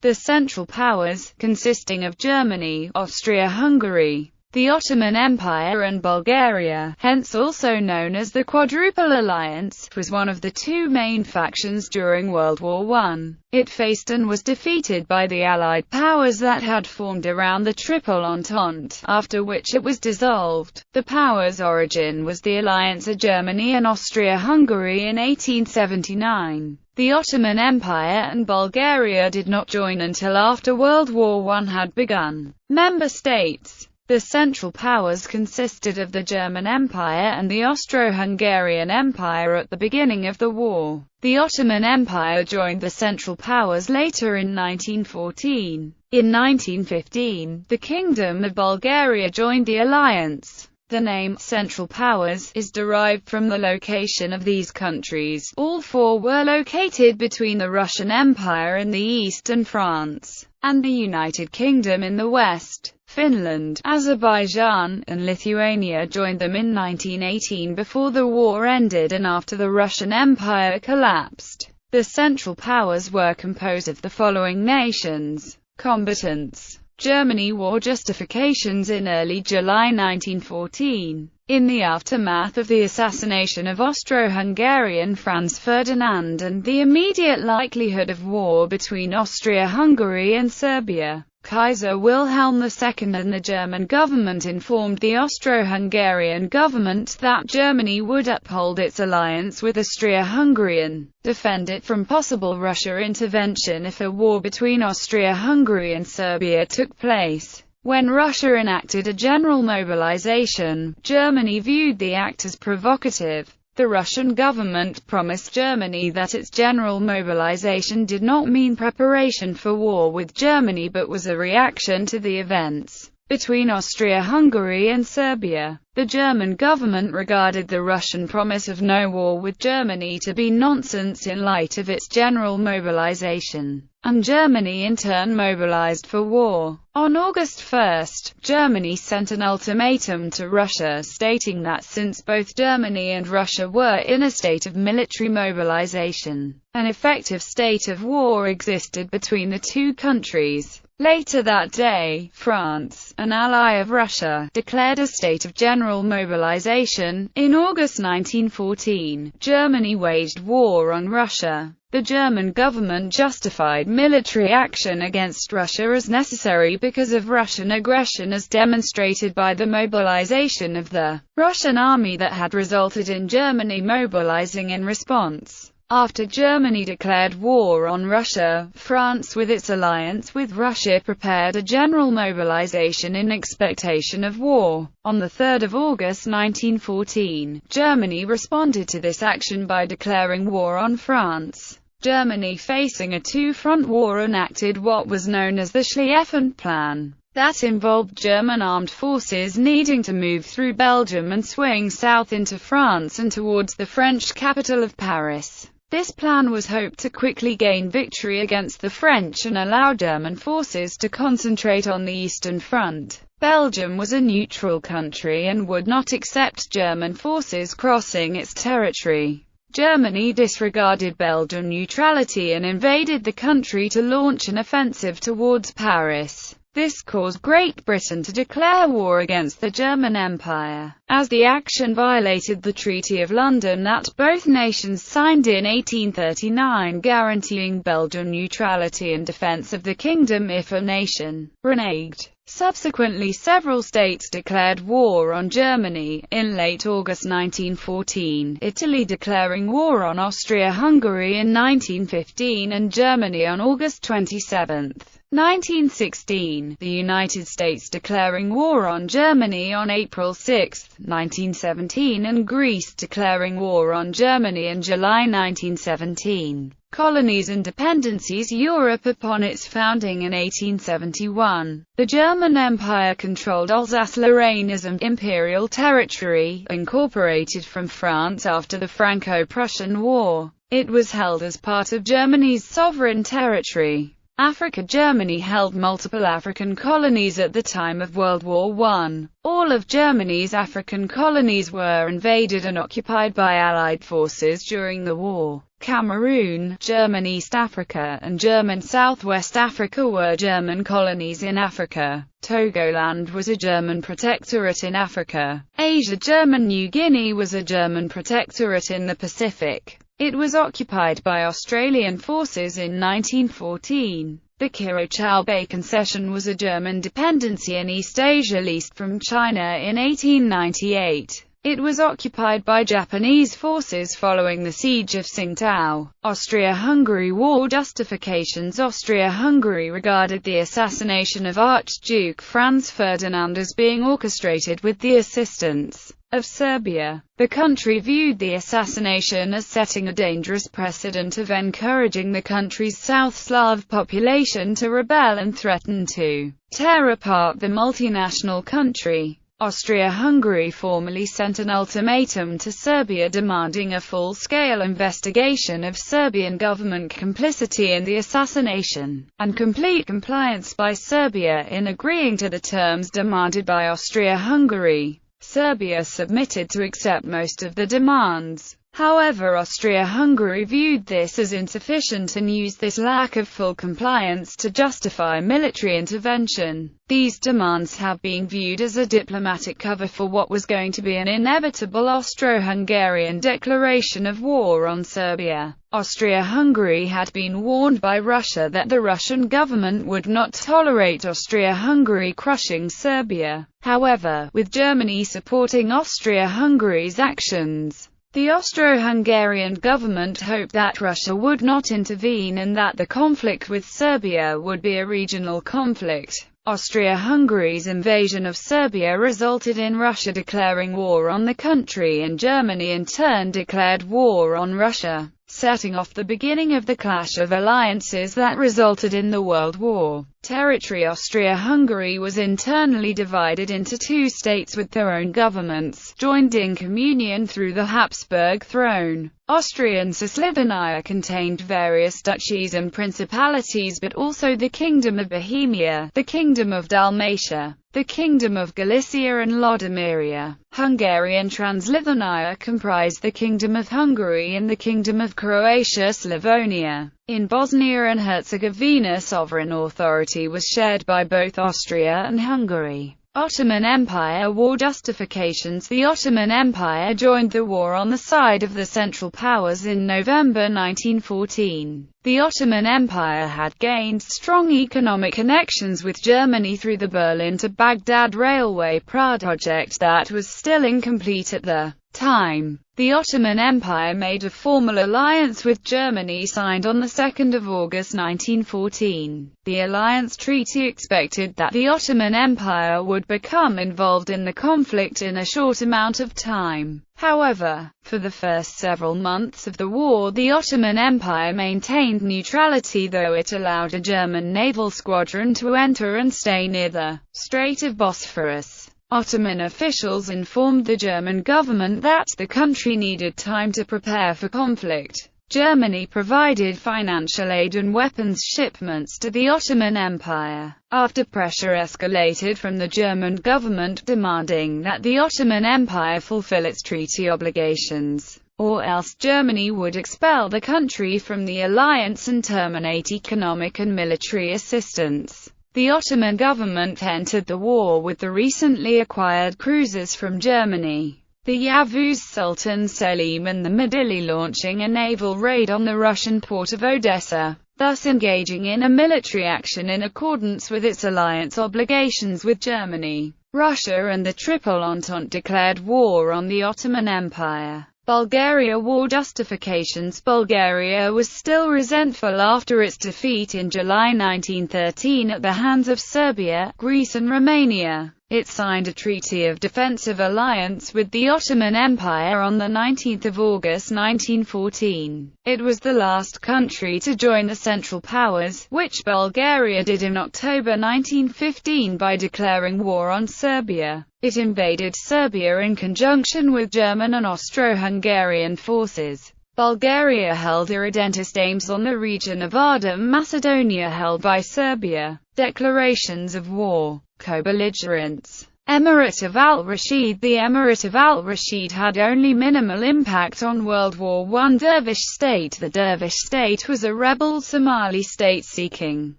The Central Powers, consisting of Germany, Austria-Hungary, the Ottoman Empire and Bulgaria, hence also known as the Quadruple Alliance, was one of the two main factions during World War I. It faced and was defeated by the Allied powers that had formed around the Triple Entente, after which it was dissolved. The powers' origin was the alliance of Germany and Austria-Hungary in 1879. The Ottoman Empire and Bulgaria did not join until after World War I had begun. Member states. The Central Powers consisted of the German Empire and the Austro-Hungarian Empire at the beginning of the war. The Ottoman Empire joined the Central Powers later in 1914. In 1915, the Kingdom of Bulgaria joined the alliance. The name, Central Powers, is derived from the location of these countries. All four were located between the Russian Empire in the east and France, and the United Kingdom in the west. Finland, Azerbaijan, and Lithuania joined them in 1918 before the war ended and after the Russian Empire collapsed. The Central Powers were composed of the following nations. Combatants: Germany. War justifications. In early July 1914, in the aftermath of the assassination of Austro-Hungarian Franz Ferdinand and the immediate likelihood of war between Austria-Hungary and Serbia, Kaiser Wilhelm II and the German government informed the Austro-Hungarian government that Germany would uphold its alliance with Austria-Hungary and defend it from possible Russia intervention if a war between Austria-Hungary and Serbia took place. When Russia enacted a general mobilization, Germany viewed the act as provocative. The Russian government promised Germany that its general mobilization did not mean preparation for war with Germany but was a reaction to the events between Austria-Hungary and Serbia. The German government regarded the Russian promise of no war with Germany to be nonsense in light of its general mobilization, and Germany in turn mobilized for war. On August 1, Germany sent an ultimatum to Russia stating that since both Germany and Russia were in a state of military mobilization, an effective state of war existed between the two countries. Later that day, France, an ally of Russia, declared a state of general mobilization. In August 1914, Germany waged war on Russia. The German government justified military action against Russia as necessary because of Russian aggression as demonstrated by the mobilization of the Russian army that had resulted in Germany mobilizing in response. After Germany declared war on Russia, France with its alliance with Russia prepared a general mobilization in expectation of war. On 3 August 1914, Germany responded to this action by declaring war on France. Germany, facing a two-front war, enacted what was known as the Schlieffen Plan. That involved German armed forces needing to move through Belgium and swing south into France and towards the French capital of Paris. This plan was hoped to quickly gain victory against the French and allow German forces to concentrate on the Eastern Front. Belgium was a neutral country and would not accept German forces crossing its territory. Germany disregarded Belgian neutrality and invaded the country to launch an offensive towards Paris. This caused Great Britain to declare war against the German Empire, as the action violated the Treaty of London that both nations signed in 1839 guaranteeing Belgian neutrality and defence of the kingdom if a nation reneged. Subsequently, several states declared war on Germany. In late August 1914, Italy declaring war on Austria-Hungary in 1915 and Germany on August 27. 1916, the United States declaring war on Germany on April 6, 1917 and Greece declaring war on Germany in July 1917. Colonies and dependencies. Europe upon its founding in 1871, the German Empire controlled Alsace-Lorraine as an imperial territory, incorporated from France after the Franco-Prussian War. It was held as part of Germany's sovereign territory. Africa. Germany held multiple African colonies at the time of World War I. All of Germany's African colonies were invaded and occupied by Allied forces during the war. Cameroon, German East Africa, and German Southwest Africa were German colonies in Africa. Togoland was a German protectorate in Africa. Asia. German New Guinea was a German protectorate in the Pacific. It was occupied by Australian forces in 1914. The Kiro-Chao Bay Concession was a German dependency in East Asia leased from China in 1898. It was occupied by Japanese forces following the siege of Tsingtao. Austria-Hungary war justifications. Austria-Hungary regarded the assassination of Archduke Franz Ferdinand as being orchestrated with the assistance of Serbia. The country viewed the assassination as setting a dangerous precedent of encouraging the country's South Slav population to rebel and threaten to tear apart the multinational country. Austria-Hungary formally sent an ultimatum to Serbia demanding a full-scale investigation of Serbian government complicity in the assassination, and complete compliance by Serbia in agreeing to the terms demanded by Austria-Hungary. Serbia submitted to accept most of the demands. However, Austria-Hungary viewed this as insufficient and used this lack of full compliance to justify military intervention. These demands have been viewed as a diplomatic cover for what was going to be an inevitable Austro-Hungarian declaration of war on Serbia. Austria-Hungary had been warned by Russia that the Russian government would not tolerate Austria-Hungary crushing Serbia. However, with Germany supporting Austria-Hungary's actions, the Austro-Hungarian government hoped that Russia would not intervene and that the conflict with Serbia would be a regional conflict. Austria-Hungary's invasion of Serbia resulted in Russia declaring war on the country, and Germany in turn declared war on Russia, setting off the beginning of the clash of alliances that resulted in the World War. Territory. Austria-Hungary was internally divided into two states with their own governments, joined in communion through the Habsburg throne. Austrian Cisleithania contained various duchies and principalities, but also the Kingdom of Bohemia, the Kingdom of Dalmatia, the Kingdom of Galicia and Lodomeria. Hungarian Transleithania comprised the Kingdom of Hungary and the Kingdom of Croatia-Slavonia. In Bosnia and Herzegovina, sovereign authority was shared by both Austria and Hungary. Ottoman Empire war justifications. The Ottoman Empire joined the war on the side of the Central Powers in November 1914. The Ottoman Empire had gained strong economic connections with Germany through the Berlin to Baghdad railway project that was still incomplete at the time. The Ottoman Empire made a formal alliance with Germany signed on the 2nd of August 1914. The alliance treaty expected that the Ottoman Empire would become involved in the conflict in a short amount of time. However, for the first several months of the war, the Ottoman Empire maintained neutrality, though it allowed a German naval squadron to enter and stay near the Strait of Bosphorus. Ottoman officials informed the German government that the country needed time to prepare for conflict. Germany provided financial aid and weapons shipments to the Ottoman Empire. After pressure escalated from the German government demanding that the Ottoman Empire fulfill its treaty obligations, or else Germany would expel the country from the alliance and terminate economic and military assistance, the Ottoman government entered the war with the recently acquired cruisers from Germany, the Yavuz Sultan Selim and the Midilli, launching a naval raid on the Russian port of Odessa, thus engaging in a military action in accordance with its alliance obligations with Germany. Russia and the Triple Entente declared war on the Ottoman Empire. Bulgaria war justifications. Bulgaria was still resentful after its defeat in July 1913 at the hands of Serbia, Greece and Romania. It signed a treaty of defensive alliance with the Ottoman Empire on 19 August 1914. It was the last country to join the Central Powers, which Bulgaria did in October 1915 by declaring war on Serbia. It invaded Serbia in conjunction with German and Austro-Hungarian forces. Bulgaria held irredentist aims on the region of Arda Macedonia held by Serbia. Declarations of war. Co-belligerents. Emirate of al-Rashid. The Emirate of al-Rashid had only minimal impact on World War I. Dervish state. The Dervish state was a rebel Somali state seeking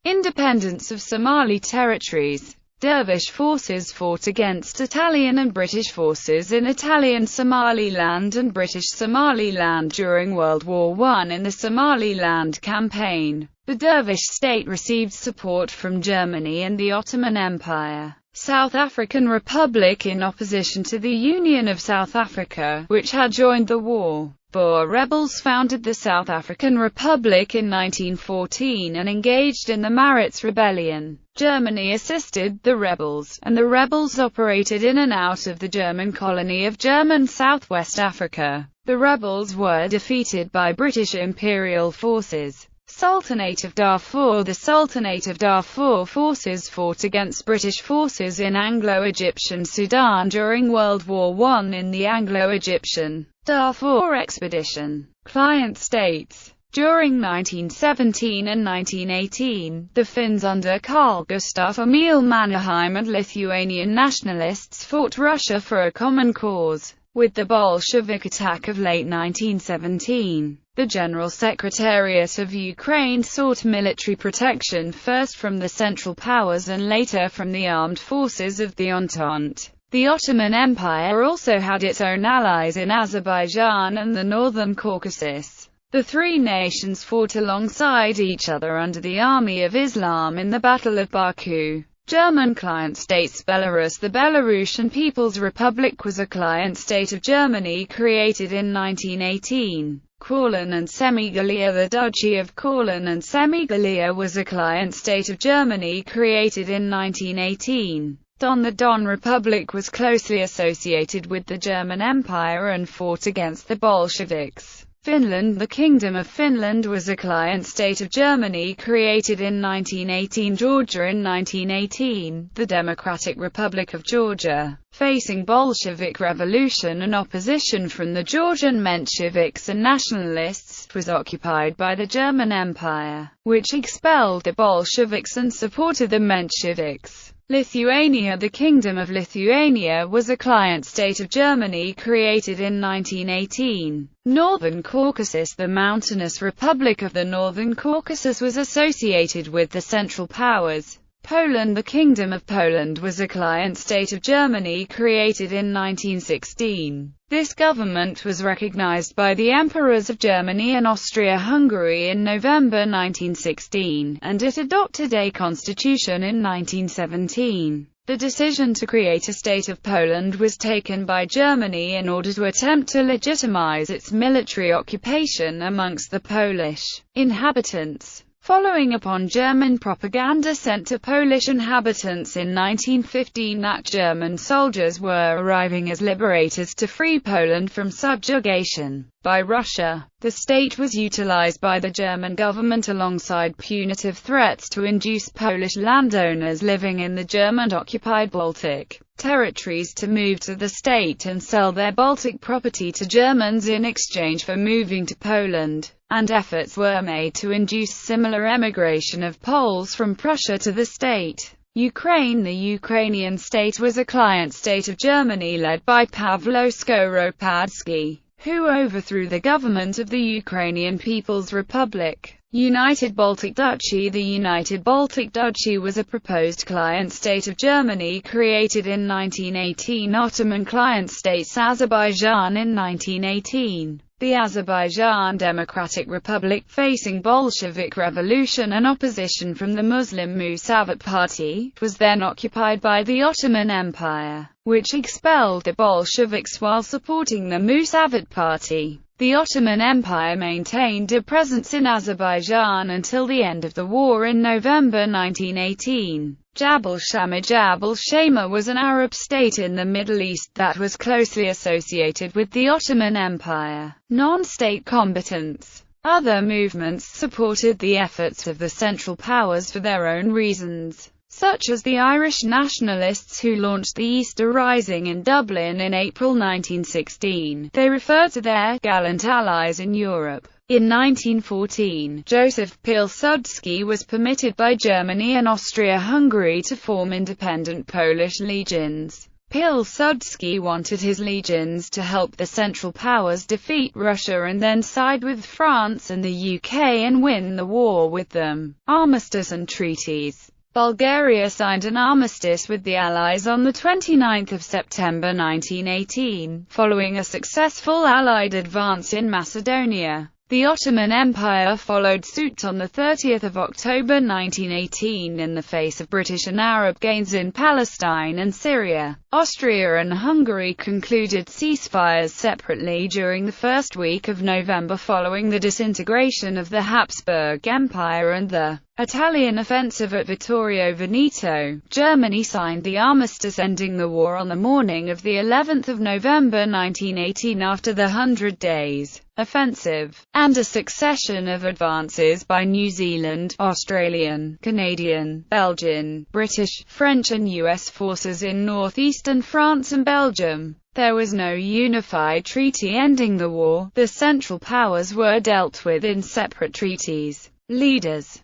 independence of Somali territories. Dervish forces fought against Italian and British forces in Italian Somaliland and British Somaliland during World War I in the Somaliland campaign. The Dervish state received support from Germany and the Ottoman Empire. South African Republic in opposition to the Union of South Africa, which had joined the war. Boer rebels founded the South African Republic in 1914 and engaged in the Maritz Rebellion. Germany assisted the rebels, and the rebels operated in and out of the German colony of German Southwest Africa. The rebels were defeated by British Imperial forces. Sultanate of Darfur. The Sultanate of Darfur forces fought against British forces in Anglo-Egyptian Sudan during World War I in the Anglo-Egyptian Darfur Expedition. Client states. During 1917 and 1918, the Finns under Carl Gustaf Emil Mannerheim and Lithuanian nationalists fought Russia for a common cause. With the Bolshevik attack of late 1917, the General Secretariat of Ukraine sought military protection first from the Central Powers and later from the armed forces of the Entente. The Ottoman Empire also had its own allies in Azerbaijan and the Northern Caucasus. The three nations fought alongside each other under the Army of Islam in the Battle of Baku. German client states. Belarus. The Belarusian People's Republic was a client state of Germany created in 1918. Courland and Semigalia. The Duchy of Courland and Semigalia was a client state of Germany created in 1918. Don. The Don Republic was closely associated with the German Empire and fought against the Bolsheviks. Finland. The Kingdom of Finland was a client state of Germany created in 1918. Georgia. In 1918, the Democratic Republic of Georgia, facing Bolshevik revolution and opposition from the Georgian Mensheviks and nationalists, was occupied by the German Empire, which expelled the Bolsheviks and supported the Mensheviks. Lithuania. The Kingdom of Lithuania was a client state of Germany created in 1918. Northern Caucasus. The mountainous Republic of the Northern Caucasus was associated with the Central Powers. Poland. The Kingdom of Poland was a client state of Germany created in 1916. This government was recognized by the emperors of Germany and Austria-Hungary in November 1916, and it adopted a constitution in 1917. The decision to create a state of Poland was taken by Germany in order to attempt to legitimize its military occupation amongst the Polish inhabitants. Following upon German propaganda sent to Polish inhabitants in 1915 that German soldiers were arriving as liberators to free Poland from subjugation by Russia, the state was utilized by the German government alongside punitive threats to induce Polish landowners living in the German-occupied Baltic territories to move to the state and sell their Baltic property to Germans in exchange for moving to Poland, and efforts were made to induce similar emigration of Poles from Prussia to the state. Ukraine. The Ukrainian state was a client state of Germany led by Pavlo Skoropadsky, who overthrew the government of the Ukrainian People's Republic. United Baltic Duchy. The United Baltic Duchy was a proposed client state of Germany created in 1918. Ottoman client states. Azerbaijan. In 1918, the Azerbaijan Democratic Republic, facing Bolshevik revolution and opposition from the Muslim Musavat Party, was then occupied by the Ottoman Empire, which expelled the Bolsheviks while supporting the Musavat Party. The Ottoman Empire maintained a presence in Azerbaijan until the end of the war in November 1918. Jabal Shama was an Arab state in the Middle East that was closely associated with the Ottoman Empire. Non-state combatants. Other movements supported the efforts of the Central Powers for their own reasons. such as the Irish nationalists who launched the Easter Rising in Dublin in April 1916. They referred to their gallant allies in Europe. In 1914, Joseph Pilsudski was permitted by Germany and Austria-Hungary to form independent Polish legions. Pilsudski wanted his legions to help the Central Powers defeat Russia and then side with France and the UK and win the war with them. Armistice and treaties. Bulgaria signed an armistice with the Allies on 29 September 1918, following a successful Allied advance in Macedonia. The Ottoman Empire followed suit on 30 October 1918 in the face of British and Arab gains in Palestine and Syria. Austria and Hungary concluded ceasefires separately during the first week of November following the disintegration of the Habsburg Empire and the Italian offensive at Vittorio Veneto. Germany signed the armistice ending the war on the morning of the 11th of November 1918 after the 100 Days offensive, and a succession of advances by New Zealand, Australian, Canadian, Belgian, British, French and US forces in northeastern France and Belgium. There was no unified treaty ending the war. The Central Powers were dealt with in separate treaties. Leaders.